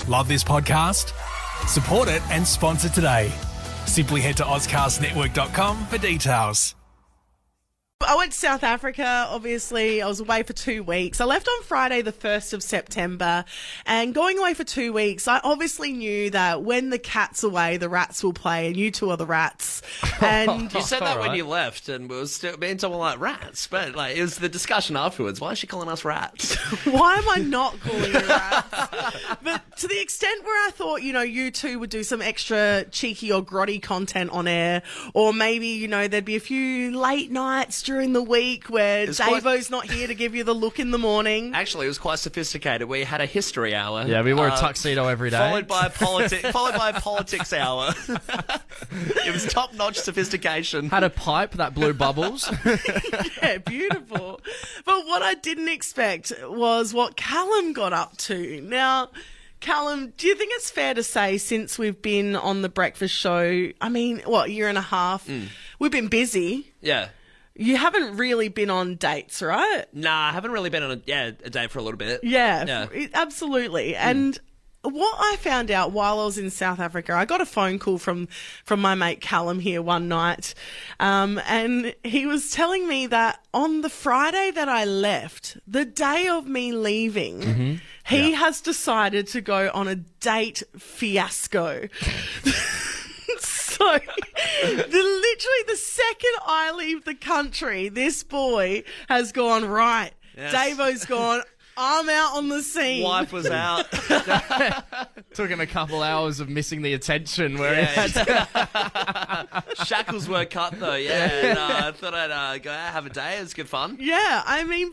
Love this podcast? Support it and sponsor today. Simply head to ozcastnetwork.com for details. I went to South Africa, obviously. I was away for 2 weeks. I left on Friday, the 1st of September. And going away for 2 weeks, I obviously knew that when the cat's away, the rats will play, and you two are the rats. And You said that when you left, and we were still being told like rats, but like it was the discussion afterwards. Why is she calling us rats? why am I not calling you rats? But to the extent where I thought, you two would do some extra cheeky or grotty content on air, or maybe, there'd be a few late nights during the week where Davo's not here to give you the look in the morning. Actually, it was quite sophisticated. We had a history hour. Yeah, we wore a tuxedo every day. Followed by a politics hour. It was top-notch sophistication. Had a pipe that blew bubbles. Yeah, beautiful. But what I didn't expect was what Callum got up to. Now, Callum, do you think it's fair to say since we've been on the breakfast show, a year and a half, we've been busy? Yeah. You haven't really been on dates, right? Nah, I haven't really been on a date for a little bit. Yeah. Absolutely. And what I found out while I was in South Africa, I got a phone call from my mate Callum here one night, and he was telling me that on the Friday that I left, the day of me leaving, he has decided to go on a date fiasco. So, literally the second I leave the country, this boy has gone, right, yes. Davo's gone, I'm out on the scene. Wife was out. Took him a couple hours of missing the attention. Shackles were cut though, and I thought I'd go have a day. It was good fun. Yeah,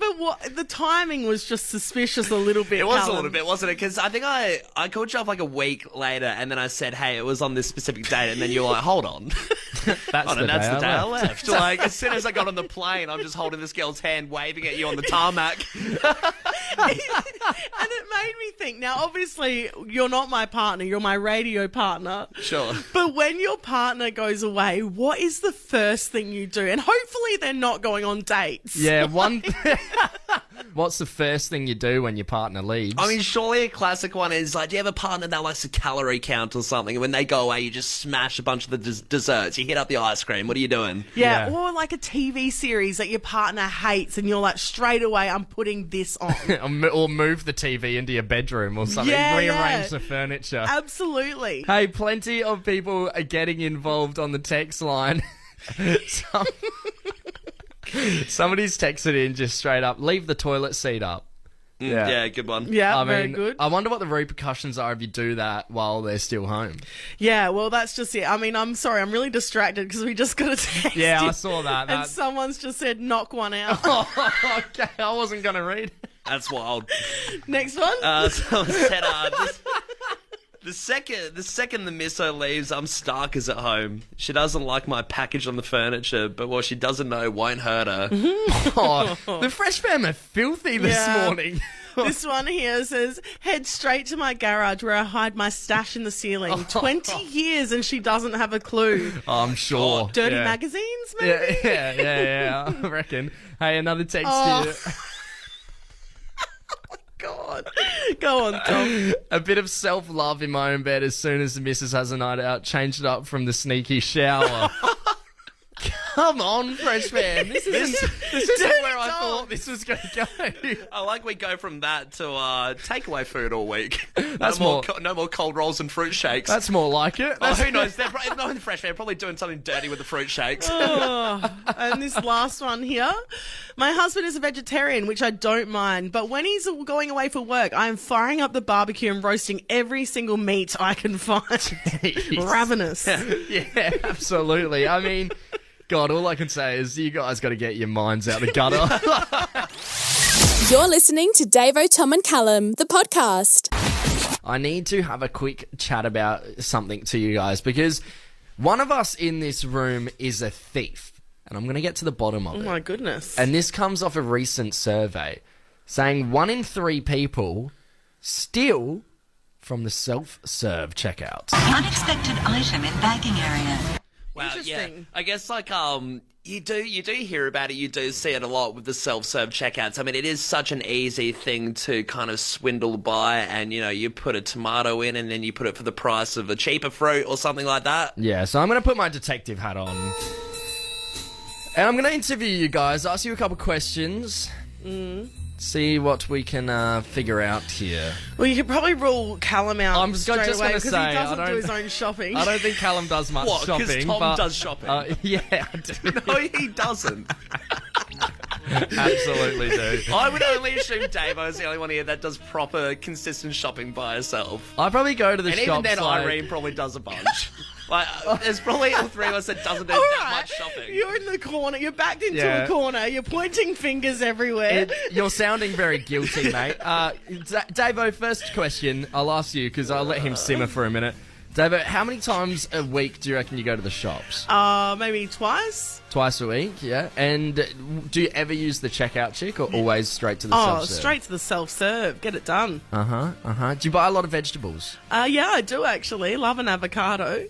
but the timing was just suspicious a little bit. It was Callum. a little bit, wasn't it? Because I think I called you up like a week later, and then I said, hey, it was on this specific date, and then you were like, hold on. That's the day I left. Like, as soon as I got on the plane, I'm just holding this girl's hand, waving at you on the tarmac. And it made me think, now obviously you're not my partner, you're my radio partner. Sure. But when your partner goes away, what is the first thing you do? And hopefully they're not going on dates. Yeah, What's the first thing you do when your partner leaves? Surely a classic one is like, do you have a partner that likes to calorie count or something? And when they go away, you just smash a bunch of the desserts. You hit up the ice cream. What are you doing? Yeah, or like a TV series that your partner hates and you're like, straight away, I'm putting this on. Or move the TV into your bedroom or something. Rearrange the furniture. Absolutely. Hey, plenty of people are getting involved on the text line. Somebody's texted in just straight up, leave the toilet seat up. Yeah, good one. Yeah, very good. I wonder what the repercussions are if you do that while they're still home. Yeah, well, that's just it. I'm sorry, I'm really distracted because we just got a text. Yeah, I saw that. And someone's just said, knock one out. Okay, I wasn't going to read. That's wild. Next one. Someone said, the second the misso leaves, I'm starkers at home. She doesn't like my package on the furniture, but what she doesn't know won't hurt her. The fresh fam are filthy this morning. This one here says, head straight to my garage where I hide my stash in the ceiling. 20 years and she doesn't have a clue. I'm sure. Dirty magazines, maybe? Yeah, I reckon. Hey, another text here. God. Go on, Tom. A bit of self-love in my own bed as soon as the missus has a night out. Changed it up from the sneaky shower. Come on, fresh man. This isn't where I thought this was going to go. I like we go from that to takeaway food all week. That's no more cold rolls and fruit shakes. That's more like it. Who knows? They're not the fresh man. Probably doing something dirty with the fruit shakes. And this last one here. My husband is a vegetarian, which I don't mind. But when he's going away for work, I am firing up the barbecue and roasting every single meat I can find. Ravenous. Yeah, absolutely. God, all I can say is you guys got to get your minds out the gutter. You're listening to Davo, Tom and Callum, the podcast. I need to have a quick chat about something to you guys because one of us in this room is a thief and I'm going to get to the bottom of it. Oh my goodness. And this comes off a recent survey saying 1 in 3 people steal from the self-serve checkout. Unexpected item in bagging area. Wow, Interesting. Yeah. I guess you do hear about it. You do see it a lot with the self-serve checkouts. I mean, it is such an easy thing to kind of swindle by, and you put a tomato in, and then you put it for the price of a cheaper fruit or something like that. Yeah, so I'm going to put my detective hat on. And I'm going to interview you guys, ask you a couple questions. See what we can figure out here. Well, you could probably rule Callum out I'm just straight going away to because say, he doesn't do his own shopping. I don't think Callum does much What? shopping. Because Tom but, does shopping. Yeah, I do. No, he doesn't. Absolutely do. I would only assume Davo is the only one here that does proper, consistent shopping by herself. I probably go to the And shops. even then, like, Irene probably does a bunch. Like, there's probably all three of us that doesn't do All that right, much shopping. you're in the corner. You're backed into Yeah. a corner. You're pointing fingers everywhere. You're sounding very guilty, mate. Davo, first question. I'll ask you because I'll let him simmer for a minute. Davo, how many times a week do you reckon you go to the shops? Maybe twice. Twice a week, yeah. And do you ever use the checkout chick or always straight to the Oh, self-serve? straight to the self-serve. Get it done. Do you buy a lot of vegetables? Yeah, I do actually. Love an avocado.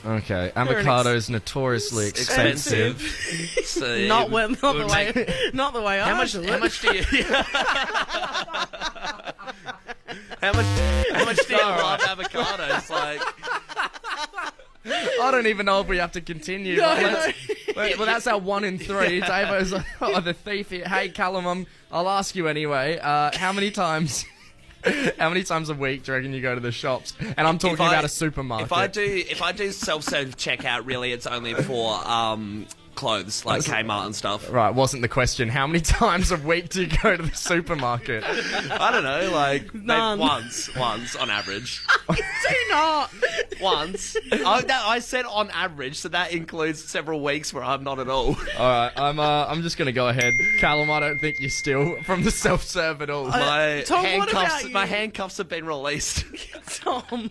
Okay, an avocado's notoriously expensive. So, Not the way I How much? do How it. much do you? How much do you love avocados? Like, I don't even know if we have to continue. No, but no. well, that's our 1 in 3. Davo's the thief here. Hey, Callum, I'll ask you anyway. How many times? How many times a week do you reckon you go to the shops? And I'm talking about a supermarket. If I do self-serve checkout, really, it's only for clothes like Kmart and stuff. Right, wasn't the question. How many times a week do you go to the supermarket? I don't know, like None. maybe once on average. Do not. Once. I said on average, so that includes several weeks where I'm not at all. All right, I'm just gonna go ahead. Callum, I don't think you steal from the self-serve at all. My Tom, what about you? handcuffs have been released. Tom,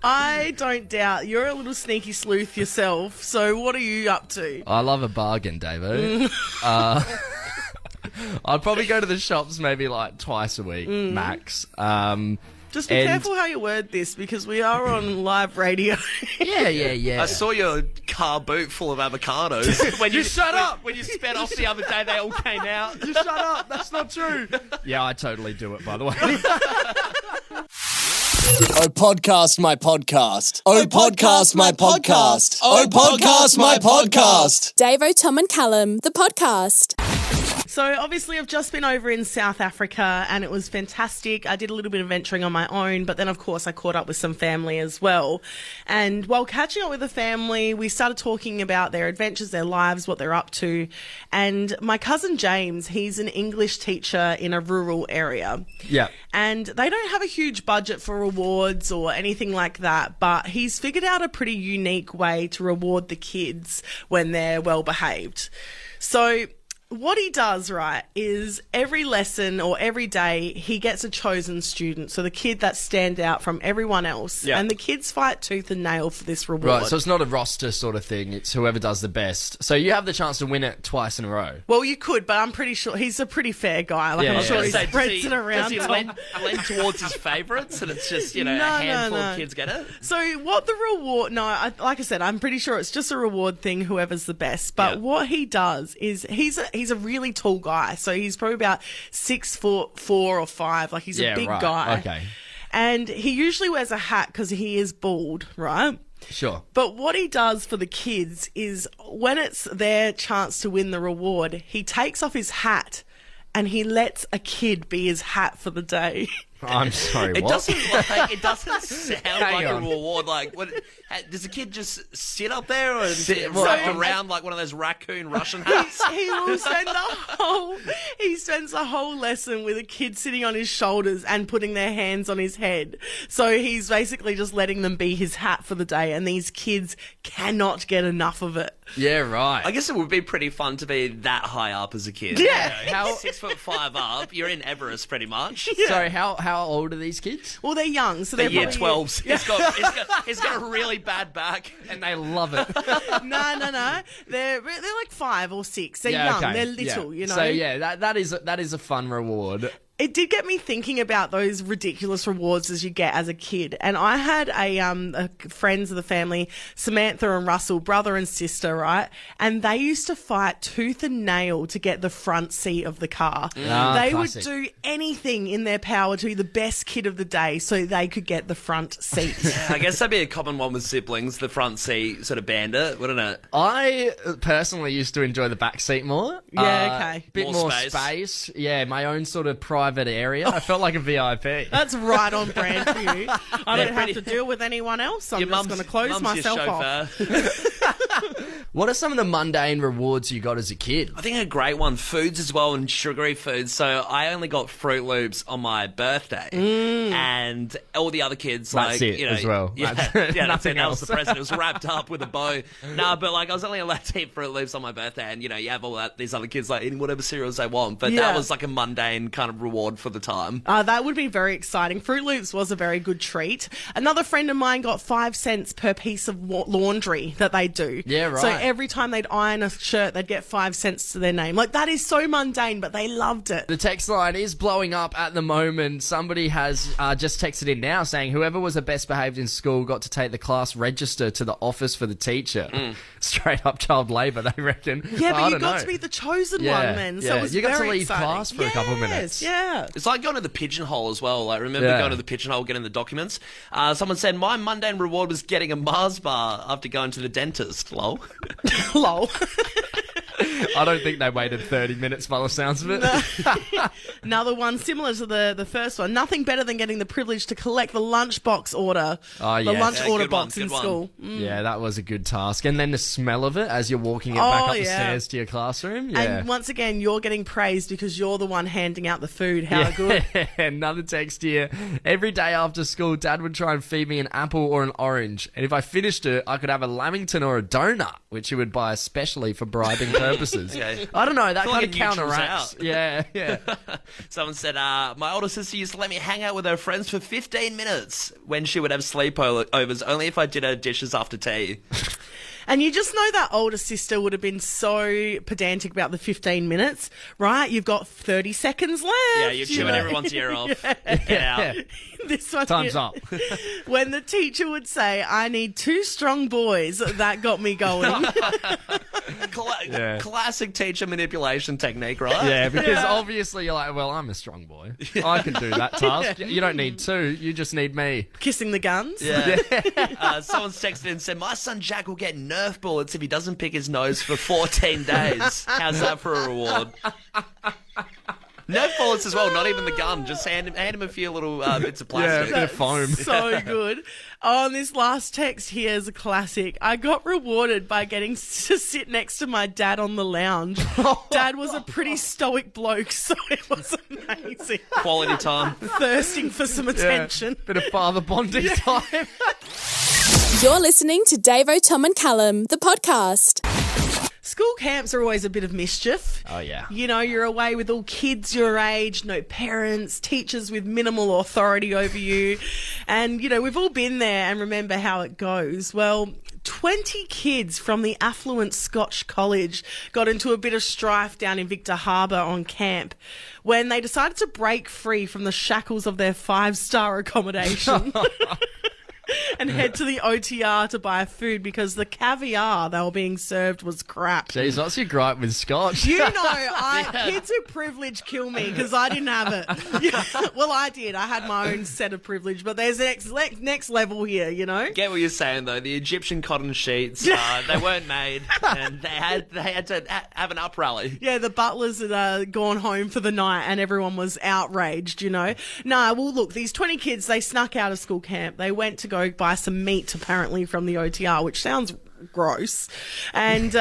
I don't doubt you're a little sneaky sleuth yourself. So what are you up to? I love a bargain, Davo. I'd probably go to the shops maybe like twice a week, max. Just be careful how you word this because we are on live radio. Yeah. I saw your car boot full of avocados. When you shut up! When you sped off the other day, they all came out. You shut up! That's not true. Yeah, I totally do it, by the way. Oh, podcast my podcast. Oh, podcast my podcast. Oh, podcast my podcast. Davo, Tom and Callum, the podcast. So obviously I've just been over in South Africa and it was fantastic. I did a little bit of venturing on my own, but then of course I caught up with some family as well. And while catching up with the family, we started talking about their adventures, their lives, what they're up to. And my cousin James, he's an English teacher in a rural area. Yeah. And they don't have a huge budget for rewards or anything like that, but he's figured out a pretty unique way to reward the kids when they're well behaved. So what he does, right, is every lesson or every day he gets a chosen student, so the kid that stand out from everyone else, Yeah. and the kids fight tooth and nail for this reward. Right, so it's not a roster sort of thing. It's whoever does the best. So you have the chance to win it twice in a row. Well, you could, but I'm pretty sure he's a pretty fair guy. Like, Yeah, I'm yeah. sure he So spreads it around. Does he Tom. lend towards his favourites, and it's just a No, handful no. of kids get it? So what the reward? No, like I said, I'm pretty sure it's just a reward thing. Whoever's the best. But Yeah. what he does is he's a really tall guy. So he's probably about 6'4" or 5. Like he's a big right. guy. Okay, And he usually wears a hat because he is bald, right? sure. But what he does for the kids is when it's their chance to win the reward, he takes off his hat and he lets a kid be his hat for the day. I'm sorry, It what? doesn't sound like a on. reward. Like, what, does the kid just sit up there or Sit- wrap So- around like one of those raccoon Russian hats? He will spend he spends the whole lesson with a kid sitting on his shoulders and putting their hands on his head. So he's basically just letting them be his hat for the day, and these kids cannot get enough of it. Yeah, right. I guess it would be pretty fun to be that high up as a kid. Yeah. How 6'5" up, you're in Everest pretty much. Sorry, how old are these kids? Well, they're young, so The they're year probably 12s. He's got a really bad back. And they love it. No. They're like 5 or 6. They're young. okay. They're little. Yeah. You know. So yeah, that is a fun reward. it did get me thinking about those ridiculous rewards as you get as a kid. And I had a friends of the family, Samantha and Russell, brother and sister, right? And they used to fight tooth and nail to get the front seat of the car. They classic. would do anything in their power to be the best kid of the day so they could get the front seat. I guess that'd be a common one with siblings, the front seat sort of bandit, wouldn't it? I personally used to enjoy the back seat more. Yeah, okay. Bit More more space. space. Yeah, my own sort of private area. I felt like a VIP. That's right on brand for you. I don't pretty- have to deal with anyone else. I'm Your just going to close mum's your myself off. chauffeur. What are some of the mundane rewards you got as a kid? I think a great one, foods as well, and sugary foods. So I only got Fruit Loops on my birthday, and all the other kids, That's like, it you know, as well. Yeah, That's- that's nothing it. That was else. the present. It was wrapped up with a bow. No, but like I was only allowed to eat Fruit Loops on my birthday, and you know, you have all that these other kids like eating whatever cereals they want. But Yeah. that was like a mundane kind of reward for the time. That would be very exciting. Fruit Loops was a very good treat. Another friend of mine got 5 cents per piece of laundry that they do. Yeah, right. So every time they'd iron a shirt, they'd get 5 cents to their name. Like, that is so mundane, but they loved it. The text line is blowing up at the moment. Somebody has just texted in now saying whoever was the best behaved in school got to take the class register to the office for the teacher. Straight up child labour, they reckon. Yeah, I but you don't got know. to be the chosen Yeah, one, then. So yeah. it was You got to very leave exciting. class for a couple of minutes. Yeah. It's like going to the pigeonhole as well. Like, remember Yeah. going to the pigeonhole, getting the documents? Someone said, my mundane reward was getting a Mars bar after going to the dentist. Lol. Lol. I don't think they waited 30 minutes by the sounds of it. Another one similar to the first one. Nothing better than getting the privilege to collect the lunchbox order. Oh, The yes. lunch Yeah, order good one, box in good one. school. Yeah, that was a good task. And then the smell of it as you're walking it back Oh, up the yeah. stairs to your classroom. Yeah. And once again, you're getting praised because you're the one handing out the food. How good. Another text here. Every day after school, Dad would try and feed me an apple or an orange. And if I finished it, I could have a Lamington or a donut, which he would buy especially for bribing purposes. Okay. I don't know, that feel kind like of it neutrals counteracts. out. Yeah. Someone said, my older sister used to let me hang out with her friends for 15 minutes when she would have sleepovers, only if I did her dishes after tea. And you just know that older sister would have been so pedantic about the 15 minutes, right? You've got 30 seconds left. Yeah, you're chewing know? everyone's ear off. Get out. This one Time's here. up. When the teacher would say, I need 2 strong boys, that got me going. Yeah. Classic teacher manipulation technique, right? Yeah, because obviously you're like, well, I'm a strong boy. I can do that task. You don't need 2, you just need me. Kissing the guns. Yeah. Someone's texted and said, my son Jack will get Nerf bullets if he doesn't pick his nose for 14 days. How's that for a reward? Nerf bullets as well, not even the gun. Just hand him a few little bits of plastic. Yeah, bit of foam. So good. Oh, and this last text here is a classic. I got rewarded by getting to sit next to my dad on the lounge. Dad was a pretty stoic bloke, so it was amazing. Quality time. Thirsting for some attention. Bit of father bonding time. You're listening to Davo, Tom and Callum, the podcast. School camps are always a bit of mischief. Oh, yeah. You know, you're away with all kids your age, no parents, teachers with minimal authority over you. And, you know, we've all been there and remember how it goes. Well, 20 kids from the affluent Scotch college got into a bit of strife down in Victor Harbour on camp when they decided to break free from the shackles of their 5-star accommodation. And head to the OTR to buy food because the caviar they were being served was crap. Jeez, what's your gripe with Scotch? You know, kids who privilege kill me because I didn't have it. Well, I did. I had my own set of privilege, but there's next level here, you know? Get what you're saying though. The Egyptian cotton sheets, they weren't made, and they had to have an up rally. Yeah, the butlers had gone home for the night and everyone was outraged, you know? No, well, look, these 20 kids, they snuck out of school camp. They went to go buy some meat, apparently, from the OTR, which sounds gross. And...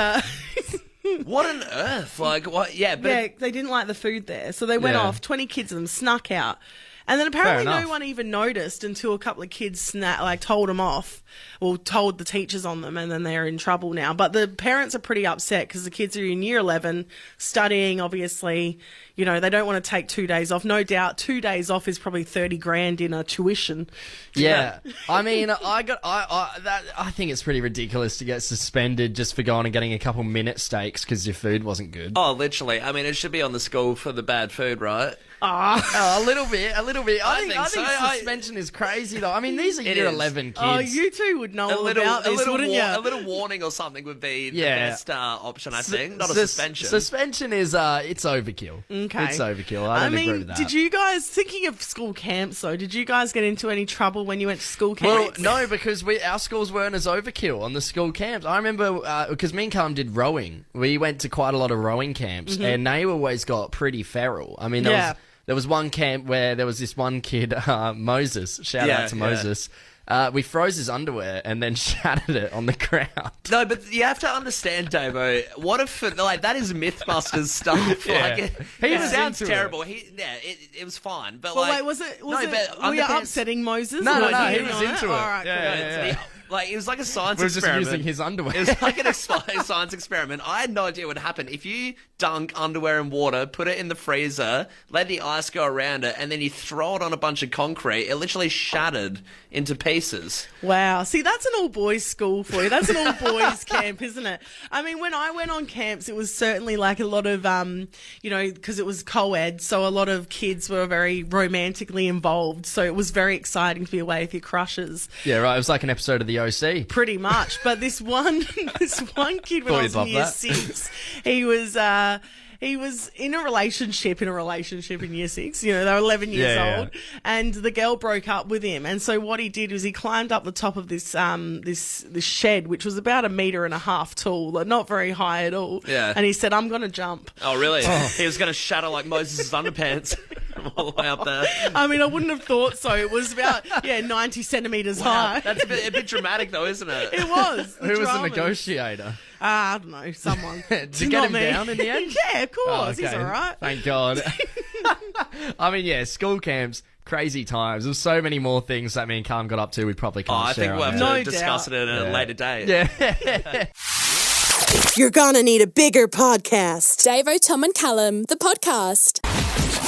What on earth? Like what? Yeah, but yeah, they didn't like the food there. So they went Yeah. off, 20 kids of them snuck out. And then apparently Fair no enough. one even noticed until a couple of kids told them off, or told the teachers on them, and then they're in trouble now. But the parents are pretty upset because the kids are in year 11 studying, obviously. You know, they don't want to take 2 days off. No doubt 2 days off is probably 30 grand in a tuition. Yeah. I mean, I think it's pretty ridiculous to get suspended just for going and getting a couple minute steaks because your food wasn't good. Oh, literally. I mean, it should be on the school for the bad food, right? Oh, a little bit. I think so. suspension is crazy, though. I mean, these are year is. 11 kids. Oh, you two would know all about this, wouldn't you? A little warning or something would be the best option, I think. Not a suspension. Suspension is, it's overkill. Okay. It's overkill. I don't agree with that. Did you guys, thinking of school camps though, did you guys get into any trouble when you went to school camps? Well, no, because our schools weren't as overkill on the school camps. I remember, because me and Callum did rowing. We went to quite a lot of rowing camps, and they always got pretty feral. I mean, there was one camp where there was this one kid, Moses, shout out to Moses. We froze his underwear and then shattered it on the ground. No, but you have to understand, Davo, what if, that is Mythbusters stuff. Yeah. It sounds terrible. It was fine. But wait, was it were you upsetting Moses? No, He was into it. All right, Yeah. It was like a science We were just experiment. using his underwear. It was like a science experiment. I had no idea what would happen. If you dunk underwear in water, put it in the freezer, let the ice go around it, and then you throw it on a bunch of concrete, it literally shattered into pieces. Wow. See, that's an all-boys school for you. That's an all-boys camp, isn't it? I mean, when I went on camps, it was certainly like a lot of, because it was co-ed, so a lot of kids were very romantically involved. So it was very exciting to be away with your crushes. Yeah, right. It was like an episode of the OC. Pretty much. But this one kid when I was in year 6, he was in a relationship in year 6. You know, they were 11 years old, and the girl broke up with him. And so what he did was he climbed up the top of this this shed, which was about 1.5 meters tall, not very high at all. Yeah. And he said, "I'm going to jump." Oh, really? He was going to shatter like Moses' underpants all the way up there. I mean, I wouldn't have thought so. It was about 90 centimeters high. That's a bit dramatic, though, isn't it? It was. Who was the negotiator? I don't know, someone. Did you get him down in the end? Yeah, of course. Oh, okay. He's all right. Thank God. I mean, school camps, crazy times. There's so many more things that me and Callum got up to we probably can't I share. think we'll have No to discuss doubt. it at a later date. Yeah. You're gonna need a bigger podcast. Davo, Tom and Callum, the podcast.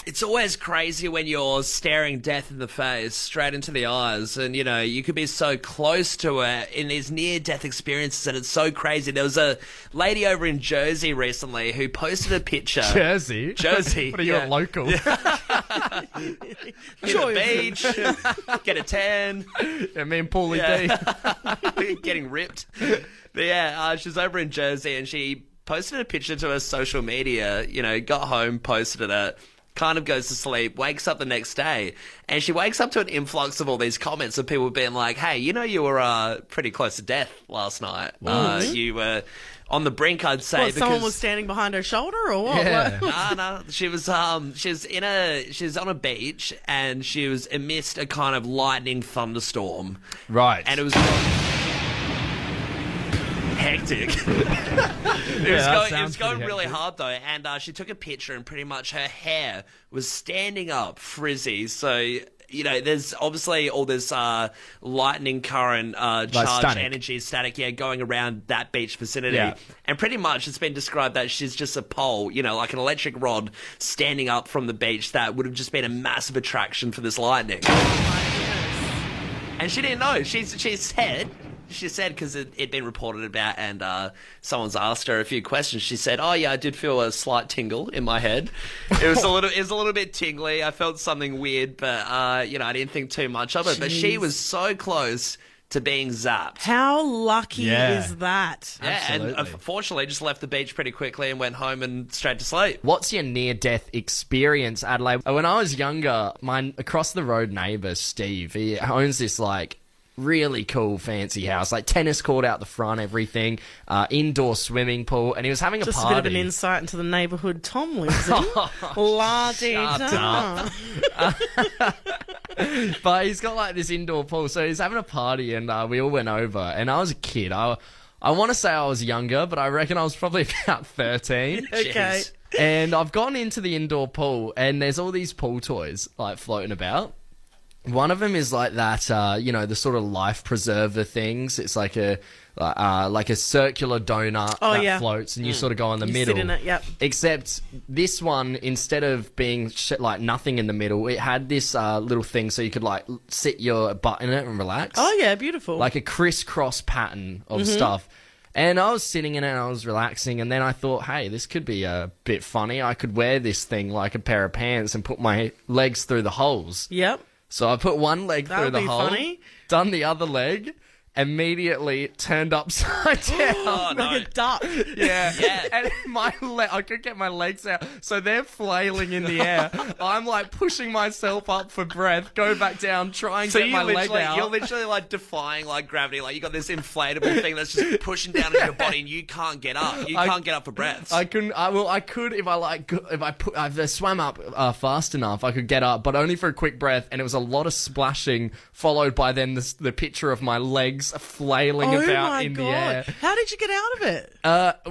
It's always crazy when you're staring death in the face, straight into the eyes, and, you could be so close to it in these near-death experiences, and it's so crazy. There was a lady over in Jersey recently who posted a picture. Jersey? Jersey. What are you, a local? Hit a beach, get a tan. Yeah, me and Paulie D. Getting ripped. But she's over in Jersey, and she posted a picture to her social media, got home, posted it, kind of goes to sleep, wakes up the next day, and she wakes up to an influx of all these comments of people being like, hey, you were pretty close to death last night. You were on the brink, I'd say. What, someone was standing behind her shoulder or what? Yeah. No. She was on a beach, and she was amidst a kind of lightning thunderstorm. Right. And it was hectic. It was going really hard though, and she took a picture, and pretty much her hair was standing up, frizzy. So there's obviously all this lightning current, charged energy, static, going around that beach vicinity. Yeah. And pretty much it's been described that she's just a pole, like an electric rod standing up from the beach that would have just been a massive attraction for this lightning. And she didn't know. She said, because it'd been reported about, and someone's asked her a few questions. She said, "Oh yeah, I did feel a slight tingle in my head. It was a little bit tingly. I felt something weird, but I didn't think too much of it." But she was so close to being zapped. How lucky is that? Yeah, Absolutely. and unfortunately, just left the beach pretty quickly and went home and straight to sleep. What's your near-death experience, Adelaide? When I was younger, my across-the-road neighbour, Steve, he owns this, really cool fancy house, tennis court out the front, everything, indoor swimming pool, and he was having a Just party. a bit of an insight into the neighbourhood Tom lives in. La-dee-da. But he's got this indoor pool, so he's having a party, and we all went over, and I was a kid. I want to say I was younger, but I reckon I was probably about 13. Okay. And I've gone into the indoor pool, and there's all these pool toys like floating about. One of them is like that, the sort of life preserver things. It's like a circular donut that floats, and you sort of go in the middle. Sit in it, yep. Except this one, instead of being like nothing in the middle, it had this little thing so you could like sit your butt in it and relax. Oh yeah, beautiful. Like a crisscross pattern of stuff. And I was sitting in it and I was relaxing, and then I thought, hey, this could be a bit funny. I could wear this thing like a pair of pants and put my legs through the holes. Yep. So I put one leg That through would the be hole, funny. done the other leg, immediately turned upside down. Oh, no. Like a duck. Yeah. Yeah. And I could get my legs out. So they're flailing in the air. I'm like pushing myself up for breath, go back down, try and get my leg out. You're literally like defying like gravity. Like you got this inflatable thing that's just pushing down into your body, and you can't get up. You can't get up for breaths. I couldn't. I could if I swam up fast enough. I could get up, but only for a quick breath. And it was a lot of splashing, followed by then the picture of my legs flailing about in the air. How did you get out of it?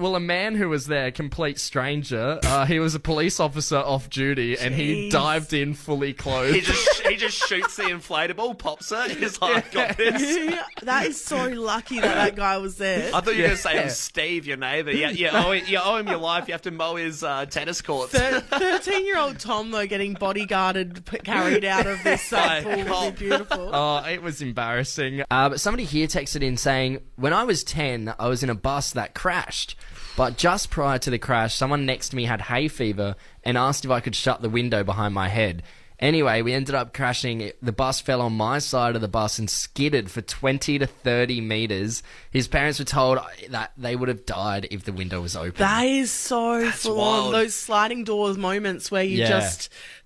Well, a man who was there, complete stranger. He was a police officer off duty, and he dived in fully clothed. He just shoots the inflatable, pops it. He's like, got this. That is so lucky that guy was there. I thought you were going to say it was Steve, your neighbour. Yeah, you owe him your life. You have to mow his tennis courts. 13-year-old Tom, though, getting bodyguarded, carried out of this pool would be beautiful. Oh, it was embarrassing. But somebody here texted in saying, when I was 10, I was in a bus that crashed. But just prior to the crash, someone next to me had hay fever and asked if I could shut the window behind my head. Anyway, we ended up crashing. The bus fell on my side of the bus and skidded for 20 to 30 metres. His parents were told that they would have died if the window was open. That is so full on. wild. Those sliding doors moments where you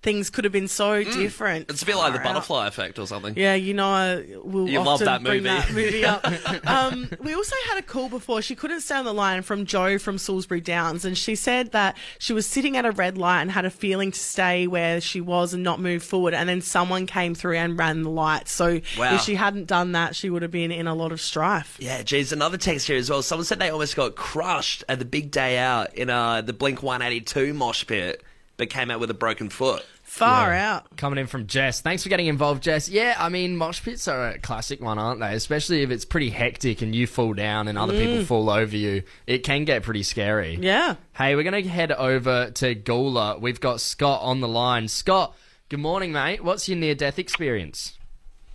things could have been so different. It's a bit like the butterfly effect or something. Yeah, I will You often love that bring movie. that movie up. We also had a call before. She couldn't stay on the line from Jo from Salisbury Downs, and she said that she was sitting at a red light and had a feeling to stay where she was and not move forward, and then someone came through and ran the light. So Wow. if she hadn't done that, she would have been in a lot of strife. Yeah, geez, another text here as well. Someone said they almost got crushed at the big day out in the Blink 182 mosh pit, but came out with a broken foot. Far out. Coming in from Jess. Thanks for getting involved, Jess. Yeah, I mean, mosh pits are a classic one, aren't they? Especially if it's pretty hectic and you fall down and other people fall over you. It can get pretty scary. Yeah. Hey, we're going to head over to Gawler. We've got Scott on the line. Scott, good morning, mate. What's your near-death experience?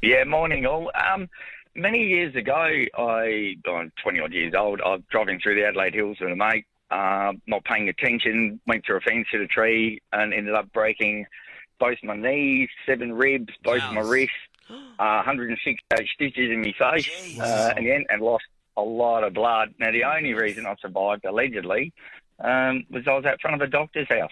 Yeah, morning all. Many years ago, I'm 20-odd years old, I was driving through the Adelaide Hills with a mate, not paying attention, went through a fence, hit a tree, and ended up breaking both my knees, 7 ribs, both my wrists, 168 stitches in my face, and lost a lot of blood. Now, the only reason I survived, allegedly, was I was out front of a doctor's house.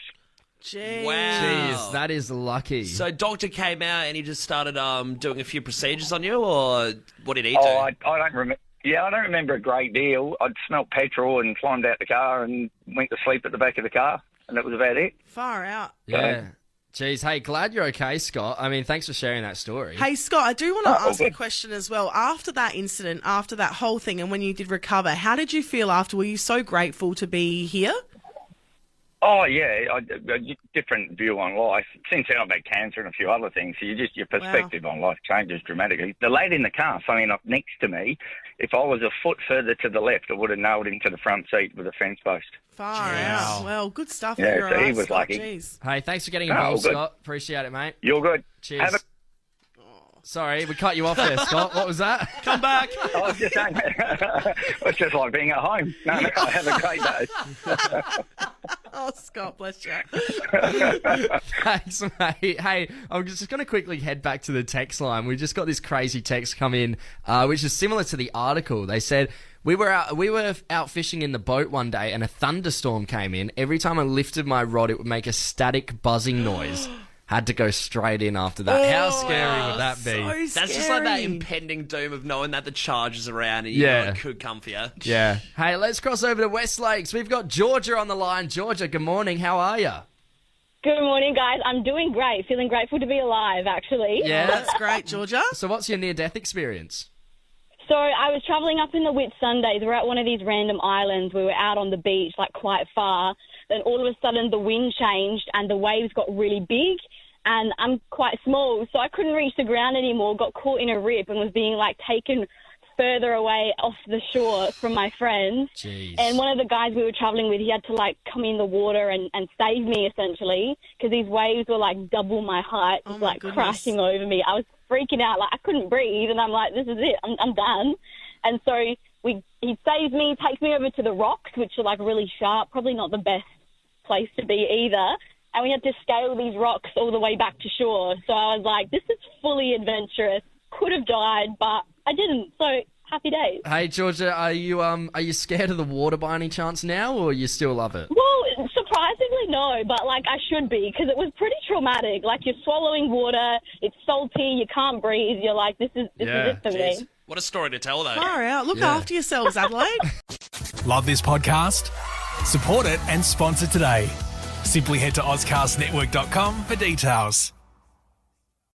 Jeez. Wow. Jeez, that is lucky. So doctor came out and he just started doing a few procedures on you, or what did he do? I don't remember. Yeah, I don't remember a great deal. I'd smelt petrol and climbed out the car and went to sleep at the back of the car, and that was about it. Far out. Yeah. Jeez, hey, glad you're okay, Scott. I mean, thanks for sharing that story. Hey, Scott, I do want to ask a question as well. After that incident, after that whole thing, and when you did recover, how did you feel after? Were you so grateful to be here? Oh, yeah, a different view on life. Since then, I've had cancer and a few other things, so your perspective on life changes dramatically. The lady in the car, funny enough, next to me, if I was a foot further to the left, I would have nailed him to the front seat with a fence post. Far out. Well, good stuff. Yeah, You're so all he right, was Scott. lucky. Jeez. Hey, thanks for getting Oh, involved, good. Scott. Appreciate it, mate. You're good. Cheers. Have a- Sorry, we cut you off there, Scott. What was that? Come back. I was just saying, it's just like being at home. No, have a great day. Oh, Scott, bless you. Thanks, mate. Hey, I'm just going to quickly head back to the text line. We just got this crazy text come in, which is similar to the article. They said, we were out fishing in the boat one day and a thunderstorm came in. Every time I lifted my rod, it would make a static buzzing noise. Had to go straight in after that. How scary would that be? So That's just like that scary. impending doom of knowing that the charge is around and you know it could come for you. Yeah. Hey, let's cross over to West Lakes. We've got Georgia on the line. Georgia, good morning. How are you? Good morning, guys. I'm doing great. Feeling grateful to be alive, actually. Yeah. That's great, Georgia. So what's your near-death experience? So I was travelling up in the Whitsundays. We're at one of these random islands. We were out on the beach, like quite far. and all of a sudden the wind changed and the waves got really big. And I'm quite small, so I couldn't reach the ground anymore, got caught in a rip and was being, like, taken further away off the shore from my friends. Jeez. And one of the guys we were traveling with, he had to, like, come in the water and save me, essentially, because these waves were, like, double my height, Oh, just, my like, goodness. crashing over me. I was freaking out. Like, I couldn't breathe, and I'm like, this is it. I'm done. And so he saves me, takes me over to the rocks, which are, like, really sharp, probably not the best place to be either. And we had to scale these rocks all the way back to shore. So I was like, this is fully adventurous. Could have died, but I didn't. So happy days. Hey, Georgia, are you scared of the water by any chance now, or you still love it? Well, surprisingly, no. But, like, I should be, because it was pretty traumatic. Like, you're swallowing water. It's salty. You can't breathe. You're like, this is it for me. What a story to tell, though. Far out. Look after yourselves, Adelaide. Love this podcast? Support it and sponsor today. Simply head to AuscastNetwork.com for details.